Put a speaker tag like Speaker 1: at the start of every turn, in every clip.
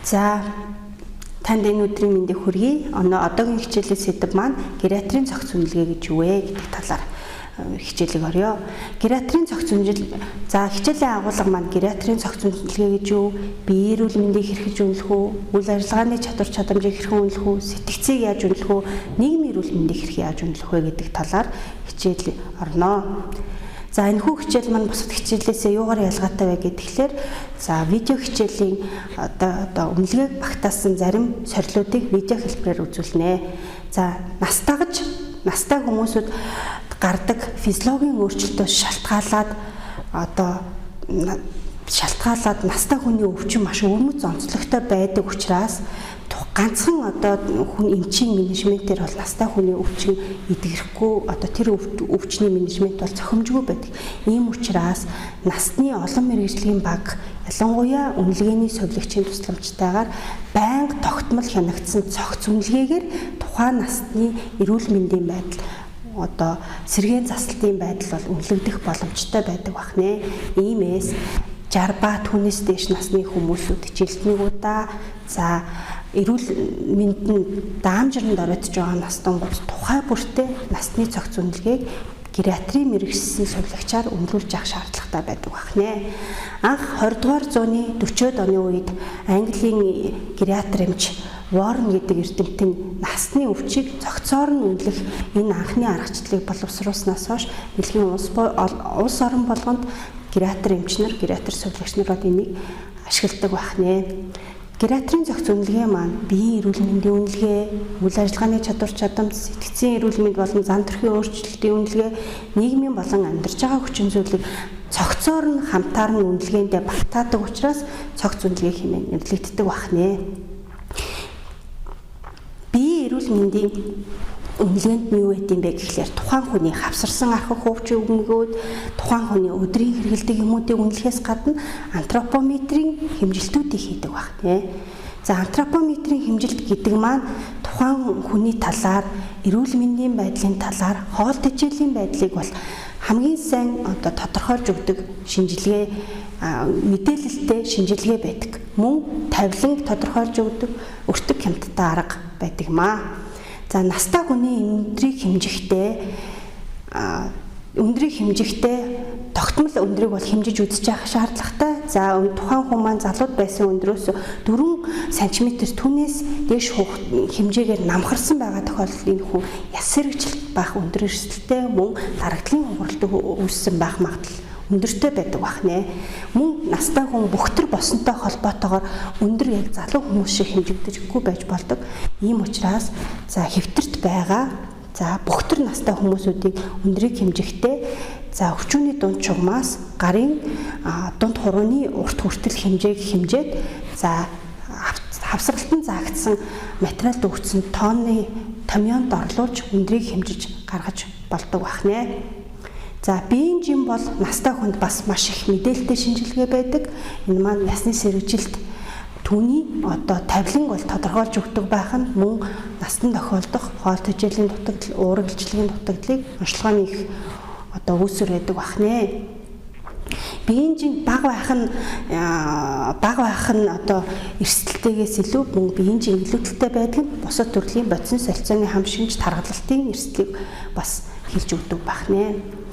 Speaker 1: За танд энэ өдрийн мэндийг хүргэе. Одоогийн хичээлийн сэдэв маань гериатрийн цогц үнэлгээ гэж юу вэ гэдэг талаар хичээлийг орё. Гериатрийн цогц үнэлгээ. За хичээлийн агуулга маань гериатрийн цогц үнэлгээ гэж юу? Биеийн эрүүл мэндийг хэрхэн үнэлэх үү? Үйл ажиллагааны чадвар чадамжийг хэрхэн үнэлэх үү? Сэтгцийг яаж үнэлэх үү? Нийгмийн эрүүл мэндийг хэрхэн яаж үнэлэх вэ гэдэг талаар хичээл орно. За энэ хүү хичээл маань бусад хичээлээсээ юугаар ялгаатай вэ гэхээр за видео хичээлийн одоо үнэлгээг багтаасан зарим сорилуудыг видео хэлбэрээр үзүүлнэ. За настай хүмүүсүүд гардаг физиологийн өөрчлөлтөөс шалтгаалаад настай хүний өвчин маш өвмөц онцлогтой байдаг учраас ганцхан одоо хүн эмчийн менежментээр бол настай хүний өвчин эдгэрхгүй одоо тэр өвчний менежмент бол зохимжгүй байдаг. Ийм учраас насны олон мэргэжлийн баг ялангуяа үнэлгээний совилогчийн тусламжтайгаар байнга тогтмол хянагдсан цогц үнэлгээгээр тухайн насны эрүүл мэндийн байдал одоо сэргээн заслтын байдал бол үнэлэгдэх боломжтой байдаг бахнэ. Иймээс 60 ба түүнээс дээш насны хүмүүсүүд жилтнийгуудаа за эрүүл мэндийн даамжиранд оройтж байгаа настангууд тухай бүртээ насны цогц үнэлгээг гериатрийн мэргэжсэн сувилагчаар үнэлүүлж авах шаардлагатай байдаг бахнэ. Анх 20 дугаар зууны 40-од оны үед Английн гериатр эмч Warren гэдэг эрдэмтэн насны өвчийг цогцоор нь үнэлэх энэ анхны аргачлалыг боловсруулснаас хойш дэлхийн улс орон болгонд гериатр эмчнэр, гериатр сувилагч нар энийг ашигладаг бахнэ. Гериатрийн цогц үнэлгээ маань биеийн эрүүл мэндийн үнэлгээ, үйл ажиллагааны чадвар чадамж, сэтгцийн эрүүл мэнд болон зан төрхийн өөрчлөлтийн үнэлгээ, нийгмийн болон амьдарч байгаа хүчин зүйлийг цогцоор нь хамтаар нь үнэлгээндээ багтаадаг учраас цогц үнэлгээ хэмээн нэрлэгддэг бахнэ. Биеийн эрүүл мэндийн үнэлгээнд нь юу гэдэм бэ гэхлээр тухайн хүний хавсарсан архах хөвчийн өвгөнгүүд, тухайн хүний өдрийн хэрэгэлдэг юмуудыг үнэлэхээс гадна антропометрийн хэмжилтүүдийг хийдэг бахнэ. За антропометрийн хэмжилт гэдэг маань тухайн хүний талаар, эрүүл мэндийн байдлын талаар, хоол тэжээлийн байдлыг бол хамгийн сайн одоо тодорхойлж өгдөг шинжилгээ мэдээлэлтэй шинжилгээ байдаг. Мөн тавиланг тодорхойлж өгдөг өртөг хямдтай арга байдаг маа. За настай хүний өндрийг хэмжихтэй тогтмол өндрийг бол хэмжиж үзэж явах шаардлагатай. За тухайн хүн маань залууд байсан өндрөөс 4 см түүнээс дээш хэмжээгээр намхарсан байгаа тохиолдолд энэ хүн яс сэргийлэлт байх өндөр эрсдэлтэй мөн дарагдлын хугаралт үүссэн байх магадлал өндөртэй байдаг бахнэ. Мөн настай хүн бөхтөр босонтой холбоотойгоор өндөр яг залуу хүмүүс шиг хэмжигдэжгүй байж болдог. Ийм учраас за хэвтэрт байгаа за бөхтөр настай хүмүүсүүдийг өндрийг хэмжихдээ за өвчүүний дунд чугмаас гарын дунд хурууны урт хүртэл хэмжээг хэмжээд за хавсралтанд заагдсан материалд өгсөн тооны томьёонд орлуулж өндрийг хэмжиж гаргаж болдог бахнэ. За биеийн жим бол настай хүнд бас маш их мэдээлэлтэй шинжилгээ байдаг. Энэ маань насны сэргэжилт түүний одоо тавиланг бол тодорхойлж өгдөг байх нь мөн настан тохиолдох хоол тэжээлийн дутагдал, уургалжлагын дутагдлыг онцлогооны их одоо үүсвэр байдаг бахнэ. Биеийн жим бага байх нь одоо эрсдэлтэйгээс илүү мөн биеийн жим илүүдэлтэй байдаг нь бусад төрлийн бодис солилцооны хам шинж тархалтын эрсдлийг бас хэлж өгдөг бахнэ.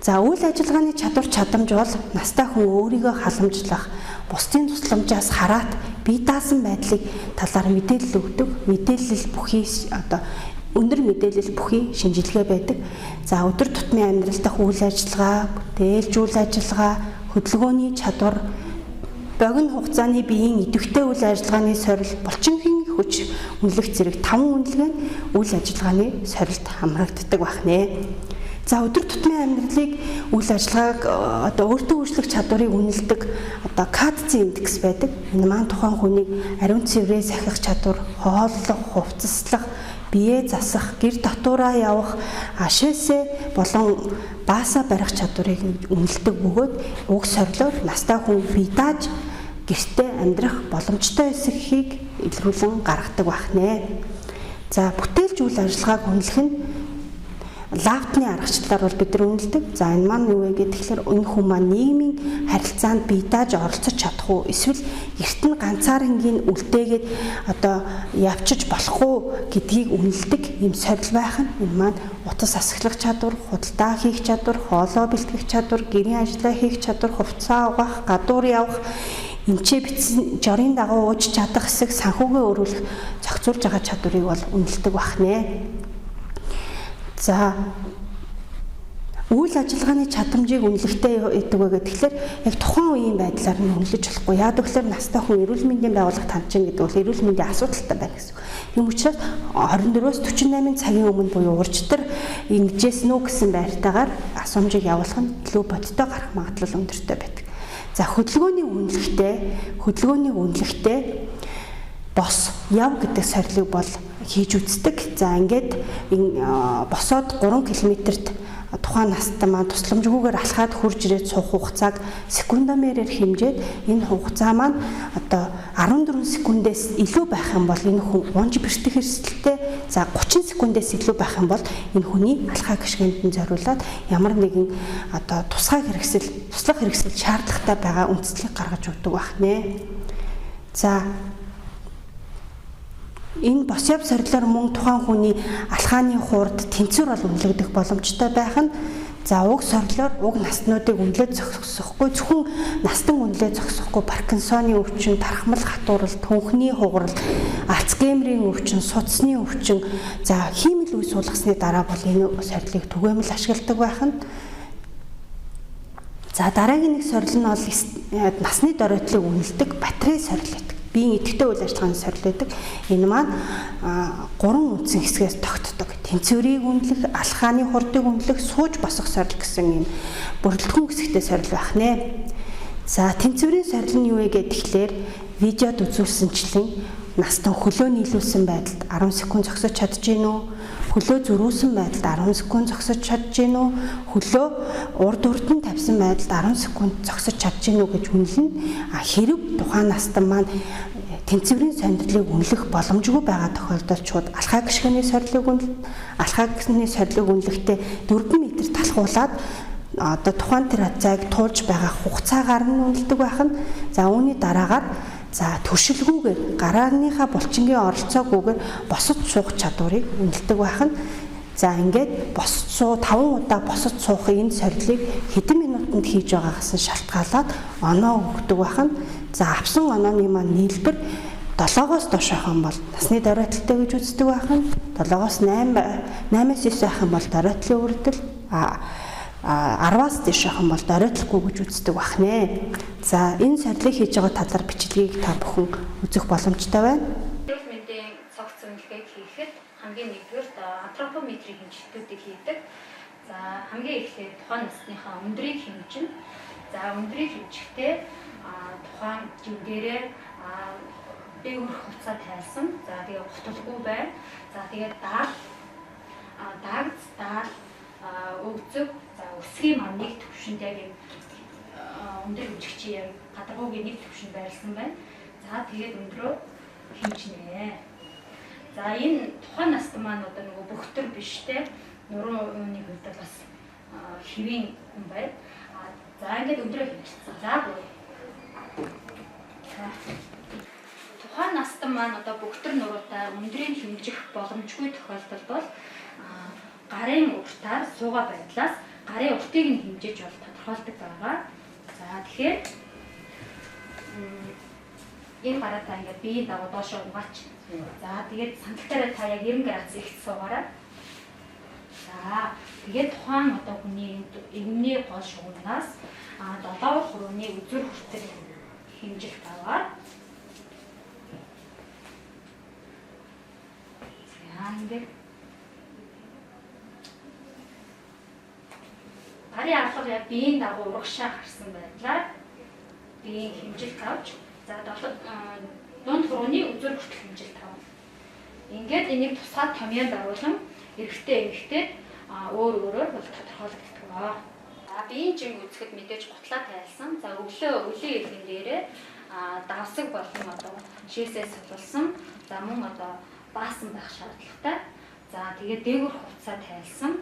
Speaker 1: За үйл ажиллагааны чадвар чадамж бол настай хүн өөрийгөө халамжлах, бусдын тусламжаас хараат бие даасан байдлыг талаар мэдээлэл өгдөг. Мэдээлэл бүхий одоо өндөр мэдээлэл бүхий шинжилгээ байдаг. За өдөр тутмын амьдрал дахь үйл ажиллагаа, бүтээлч үйл ажиллагаа, хөдөлгөөний чадвар, богино хугацааны биеийн идэвхтэй үйл ажиллагааны сорил, булчингийн хүч үнэлэх зэрэг 5 үнэлгээ нь үйл ажиллагааны сорилд хамрагддаг бахнэ. За өдөр тутмын амьдралыг үйл ажиллагааг одоо өөртөө өөрчлөх чадварыг үнэлдэг одоо КАТЦ индекс байдаг. Энэ маань тухайн хүнийг ариун цэврээ сахих чадвар, хооллох, хувцаслах, биеэ засах, гэр татвараа явах, ашээсээ болон баасаа барих чадварыг үнэлдэг бөгөөд уг сорилоор настай хүн бие дааж гэртээ амьдрах боломжтой эсэхийг илрүүлэн гаргадаг бахнэ. За бүтээлч үйл ажиллагааг үнэлэх нь лавтны аргачлалаар бол бид нар үнэлдэг. За энэ маань юу вэ гэхээр энэ хүн маань нийгмийн харилцаанд бие дааж оролцож чадах уу? Эсвэл эрт нь ганцаарнгийн үлдээгээд одоо явчиж болохгүй гэдгийг үнэлдэг юм сорил байх нь энэ маань утас асгалах чадвар, худалдаа хийх чадвар, хоолоо бэлтгэх чадвар, гэрийн ажлаа хийх чадвар, хувцас угаах, гадуур явах, эмчээ бичсэн жорын дагуу ууж чадах хэсэг санхүүгээ өөрүүлэх зохицуулж байгаа чадварыг бол үнэлдэг байх нэ. За үйл ажиллагааны чадамжийг үнэлэхтэй гэдэг вэ гэхээр яг тухайн үеийн байдлаар нь үнэлж болохгүй. Яг тэгэхээр настай хүн эрүүл мэндийн байгууллагт хандж байгаа гэдэг бол эрүүл мэндийн асуудалтай байна гэсэн. Юм учраас 24-өөс 48 цагийн өмнө буюу уржтар ингэжсэн үү гэсэн байртайгаар асуумжийг явуулах нь илүү бодиттой гарах магадлал өндөртэй байдаг. За хөдөлгөөний үнэлэхдээ бос яв гэдэг сорилыг бол хийж үздэг. За ингээд босоод 3 км-т тухайн настай маань тусламжгүйгээр алхаад хурж ирээд суух хугацааг секундомерээр хэмжээд энэ хугацаа маань одоо 14 секундээс илүү байх юм бол энэ хүн унж бэртэх эрсдэлтэй, за 30 секундээс илүү байх юм бол энэ хүний алхаа гიშгэнд нь зориулаад ямар нэгэн одоо туслах хэрэгсэл шаардлагатай байгаа үндслийг гаргаж өгдөг байх нэ. За энэ бос яв сорилоор мөн тухайн хүний алхааны хуурд тэнцвэр бол үнэлэгдэх боломжтой байх нь. За уг сорилоор уг наснуудыг үнэлээд зогсохгүй, зөвхөн настан үнэлээд зогсохгүй Паркинсоны өвчин, тархмал хатуурал, түнхний хугарал, Альцгеймерийн өвчин, судасны өвчин, за хиймэл үе суулгасны дараа бол энэ сорилыг түгээмэл ашигладаг байх нь. За дараагийн нэг сорил нь бол насны доройтлыг үнэлдэг батарей сорил гэдэг. Биеийн идэвхтэй үйл ажиллагааны сорил байдаг. Энэ маань 3 үндсэн хэсгээс тогтдог. Тэнцвэрийг үнэлэх, алхааны хурдыг үнэлэх, сууж босох сорил гэсэн юм бүрэлдэхүүн хэсэгтэй сорил байх нэ. За тэнцвэрийн сорил нь юу вэ гэхээр видеод үзүүлсэнчлэн настан хөлөө нийлүүлсэн байдалд 10 секунд зогсож чадж гин үү? Хөлөө зөрүүлсэн байдалд 10 секунд зогсож чадж гин үү? Хөлөө урд нь тавьсан байдалд 10 секунд зогсож чадж гин үү гэж үнэлнэ. Хэрэг тухайн настан маань тэнцвэрийн сонирхлыг үнэлэх боломжгүй байгаа тохиолдолд шууд алхаа гიშгэний сорилыг үнэлнэ. Алхаа гიშгэний сорилыг үнэлэхдээ 4 м талхуулаад одоо тухайн тэр хязгаарыг туулж байгаа хугацаагаар нь үнэлдэг байх нь. За үүний дараагаар за туршилгүйгээр гарааныхаа булчингийн оролцоогүйгээр босож суух чадварыг үнэлдэг байх нь. За ингээд босож суу 5 удаа босож суух энэ сорилыг хэдэн минутанд хийж байгаагаас нь шалтгаалаад оноо өгдөг байх нь. За авсан онооны маань нийлбэр 7-оос доош байх юм бол насны доройтолтой гэж үздэг байх нь. 7-оос 8-аас 9 байх юм бол доройтлын үрдэл, 10-аас дээш байх юм бол доройтолгүй гэж үздэг байх нэ. За энэ сорилыг хийж байгаа талаар бичлэгийг та бүхэн үзэх боломжтой байна.
Speaker 2: Эрүүл мэндийн цогц үнэлгээг хийхэд хамгийн нэгдүгээр антропометрийн хэмжлтүүдийг хийдэг. За хамгийн эхлээд тухайн насныхаа өндрийг хэмжинэ. За өндрийг хэмжихдээ тухайн жигдэрээ дээгүүр хувцас тайлсан. За тэгээ гуталгүй байна. За тэгээ даал өвзөг, за өсгийн маань нэг төвшөнд яг юм өндөр хэмжигчийн яг гадаргуугийн нэг төвшөнд байрлсан байна. За тэгээд өндрөө хэмжинэ. За энэ тухайн настай маань одоо нөгөө бөхтөр биш те нурууны хувьд бас хэвийн хүн байна. За ингээд өндрөө хэмжсэн. За тухайн настай маань одоо бөхтөр нуруутай өндрийг хэмжих боломжгүй тохиолдолд бол гарын уртаар суугаа байдлаас гарын уртыг нь хэмжиж бол тодорхойлдог байгаа. За тэгэхээр энэ гараа та ингээд биеийн дагуу доошоо угаач. За тэгээд сандалтаараа та яг 90 градус ихт суугаараа. За тэгээд тухайн одоо хүний эгний гол шугамнаас 7 хурууны үзүр хүртэл хэмжих таваар. За ингээд гарын арга яг биеийн дагуу урагшаа гарсан байдлаар биеийн хэмжил тавьж, за дунд хурууны үзүр хүртэл хэмжил тавь. Ингээд энийг тусгай томьёонд оруулан эрэгтэй өөр өөрөөр бол тодорхойлогддог ба. За биеийн жинг үзэхэд мэдээж гутлаа тайлсан. За өглөө өлийн эргэн дээрээ давсаг болон одоо шээсээ сулсан. За мөн одоо баасан байх шаардлагатай. За тэгээд дээгүүр хувцас тайлсан.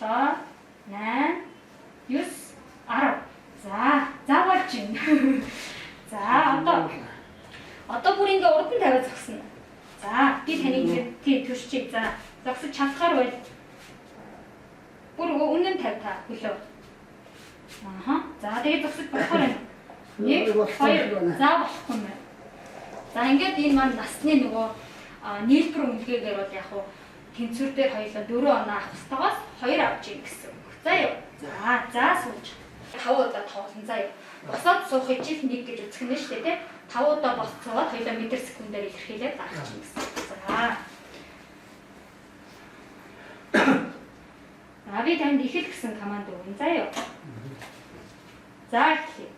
Speaker 2: 7, 8, 9, 10. За болж байна. За одоо бүр ингээ урд нь тавиад зогсно. За би таныг тийм төрчих. За зогсож чадхаар байл. Бүр үнэн тавь та хөлөө. За тэгээд зогсож болохоор байна. 1, 2, за болохгүй юм байна. За ингээд энэ маань насны нөгөө нийлбэр үнэлгээгээр бол яг хуу тэнцвэр дээр хоёулаа 4 оноо авах хэвээр 2 авч ийн гэсэн үг. За юу. За сууж. 5 удаа тоглосон. За юу. Босоод суухыг жил 1 гэж үзэх нь шүү дээ, тий? 5 удаа босцоод хоёулаа метр секундээр илэрхийлээд гаргаж ийн гэсэн. За би танд ихэл гэсэн команд өгнө. За юу. За эхлэе.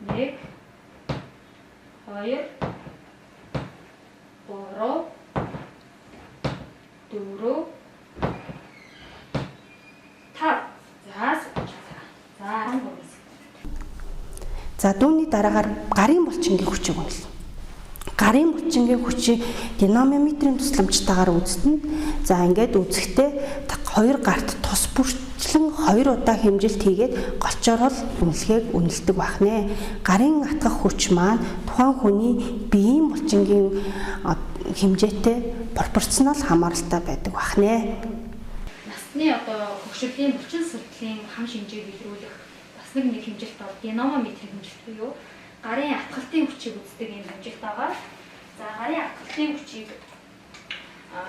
Speaker 2: 1, 2, 3, 4, 5.
Speaker 1: За дүүний дараагаар гарын булчингийн хүчийг үнэлнэ. Гарын булчингийн хүчийг динамометрийн тусламжтайгаар үүснэ. За ингээд үзэхдээ 2 гарт тус бүрчлэн 2 удаа хэмжилт хийгээд голчоор үнэлгээг үнэлдэг байна. Гарын атгах хүч маань тухайн хүний биеийн булчингийн хэмжээтэй пропорционал хамааралтай байдаг байна.
Speaker 2: Насны одоо хөгшрөлийн булчин судлалын хам шинжээг илрүүлэх бас нэг хэмжилт бол динамометрийн хэмжилт буюу гарын атгалтын хүчийг үздэг юм хэмжилт байгаа. За гарын атгалтын хүчийг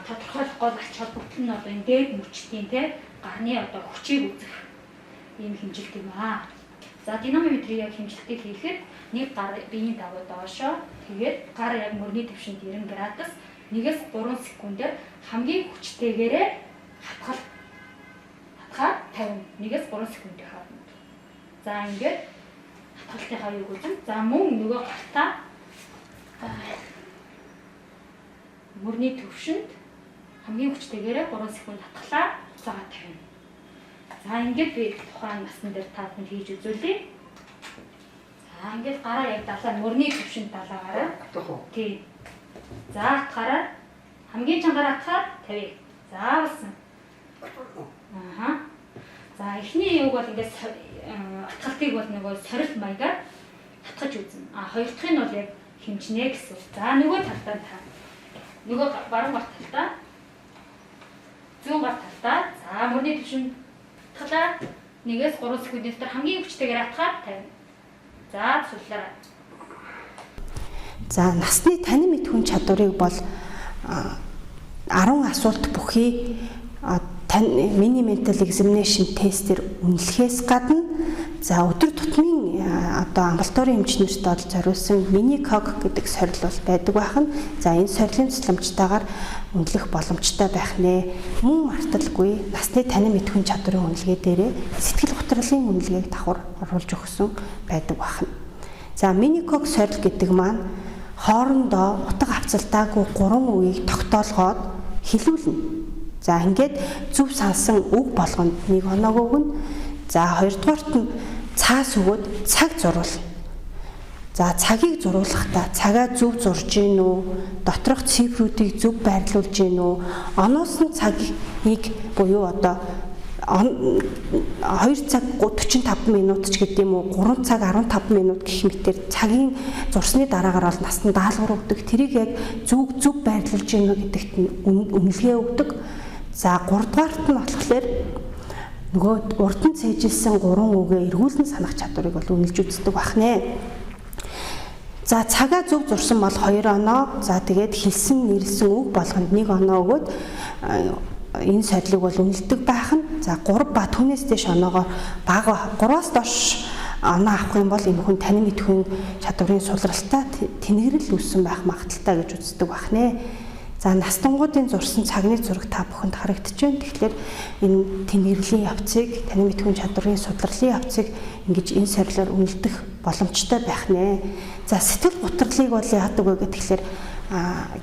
Speaker 2: тодорхойлох гол ач холбогдол нь одоо энэ дээд мөчтийн те гарны одоо хүчийг үзэх ийм хэмжилт юм аа. За динамометрийг яг хэмжилтийг хийхэд нэг гар биеийн давуу доошоо тэгээд гар яг мөрний түвшинд 90 градус 1-3 секундээр хамгийн хүчтэйгээрээ хатгах 50 1-3 секундээр хаана. За ингээд хатгалтынхаа юг үзэн. За мөн нөгөө гартаа мөрний түвшинд хамгийн хүчтэйгээрээ 3 секунд хатглаа. За 50. За ингээд би тухайн насны дээр та бүхэн хийж үзүүлье. За ингээд гараа яг далаа мөрний түвшинд далаагаараа. Тийм. За хатгаараа хамгийн чангараа хатгаад 50. За болсон. За эхний юг бол ингээд хатгалтыг бол нөгөө сорилт маягаар хатгаж үзнэ. Хоёр дахь нь бол яг хэмжнэ гэсэн. За нөгөө талдаа та. Нөгөө баруун гар талдаа. Зүүн гар талдаа. За мөрний түвшинд хатглаа. 1-3 секундын дотор хамгийн хүчтэйгээр хатгаад 50. За суулаарай.
Speaker 1: За насны танин мэд хүн чадварыг бол 10 асуулт бүхий mini mental examination тестээр үнэлэхээс гадна за өдөр тутмын одоо амбулаторийн эмчнэрт бол зориулсан mini cog гэдэг сорил бол байдаг байна. За энэ сорилын тусламжтайгаар үнэлэх боломжтой байх нэ. Мөн марталгүй насны танин мэд хүн чадварын үнэлгээ дээрээ сэтгэл готролын үнэлгээг давхар оруулж өгсөн байдаг байна. За mini cog сорил гэдэг маань хоорондоо утга авцалдаагүй 3 үгийг тогтоолгоод хэлүүлнэ. За ингээд зөв сансан үг болгонд нэг оноог өгнө. За хоёрдугаарт нь цаас өгөөд цаг зуруулна. За цагийг зуруулахдаа цагаа зөв зурж гин үү? Доторх цифруудыг зөв байрлуулж гин үү? Оноос нь цагийг буюу одоо 2 цаг 45 минут ч гэдэм үү 3 цаг 15 минут гэх мэтээр цагийн зурсны дараагаар бол насанд даалгавар өгдөг. Тэрийг яг зөв байрлуулж гин үү гэдэгт нь үнэлгээ өгдөг. За 3 дугаарт нь болохоор нөгөө урд нь цээжилсэн 3 үгээ эргүүлэн санах чадварыг бол үнэлж үздэг бахнэ. За цагаа зөв зурсан бол 2 оноо. За тэгээд хэлсэн нэрлсэн үг болгонд 1 оноо өгөөд энэ сорилыг бол үнэлдэг байх нь. За 3 ба түүнээс дэш оноогоор бага 3-аас доош оноо авах юм бол энэ хүн танин мэдхийн чадварын сулралтай тэнэгрэл үүссэн байх магадaltaй гэж үздэг бахнэ. За настангуудын зурсан цагны зураг та бүхэнд харагдаж байна. Тэгэхээр энэ тэнэгрэлийн явцыг, танин мэдхийн чадварын судлалын явцыг ингэж энэ сорилоор үнэлдэх боломжтой байх нэ. За сэтгэл гутралыг бол яадаг вэ гэхээр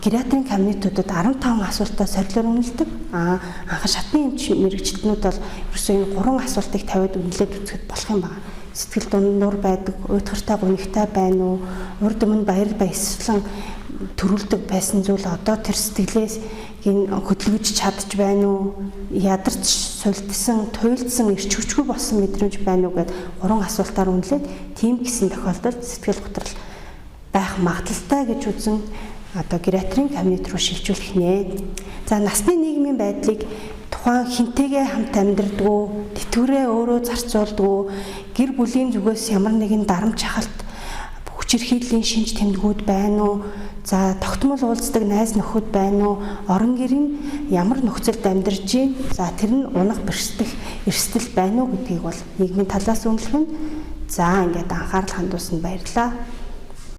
Speaker 1: гериатрийн кабинетуудад 15 асуултаа сорилоор үнэлдэг. Анхан шатны эмч мэрэгчлэнүүд бол ерөөсөө энэ 3 асуултыг тавиад үнэлээд үзэхэд болох юм байна. Сэтгэл дундуур байдаг, уйтгартай гунигтай байна уу? Урд өмнө баяр баясгалан төрүүлдэг байсан зүйл одоо тэр сэтгэлээс хөдөлгөж чадж байна уу? Ядарч сулдсан, туйлдсан, эрч хүчгүй болсон мэдрэмж байна уу гэд 3 асуултаар үнэлээд тийм гэсэн тохиолдолд сэтгэл готрол байх магадaltaй гэж үзэн одоо гериатрийн кабинет руу шилжүүлэх нэ. За насны нийгмийн байдлыг тухайн хинтэйгээ хамт амьдрдгүү, тэтгэврээ өөрөө зарцуулдгүү, гэр бүлийн зүгээс ямар нэгэн дарамт шахалт хүчирхийллийн шинж тэмдгүүд байна уу? За тогтмол уулздаг найз нөхөд байна уу? Орон гэрийн ямар нөхцөлд амьдарч байна? За тэр нь унах бэрхшээлх эрсдэл байна уу гэдгийг бол нийгмийн талаас үнэлэх нь. За ингээд анхаарал хандуулсанд баярлалаа.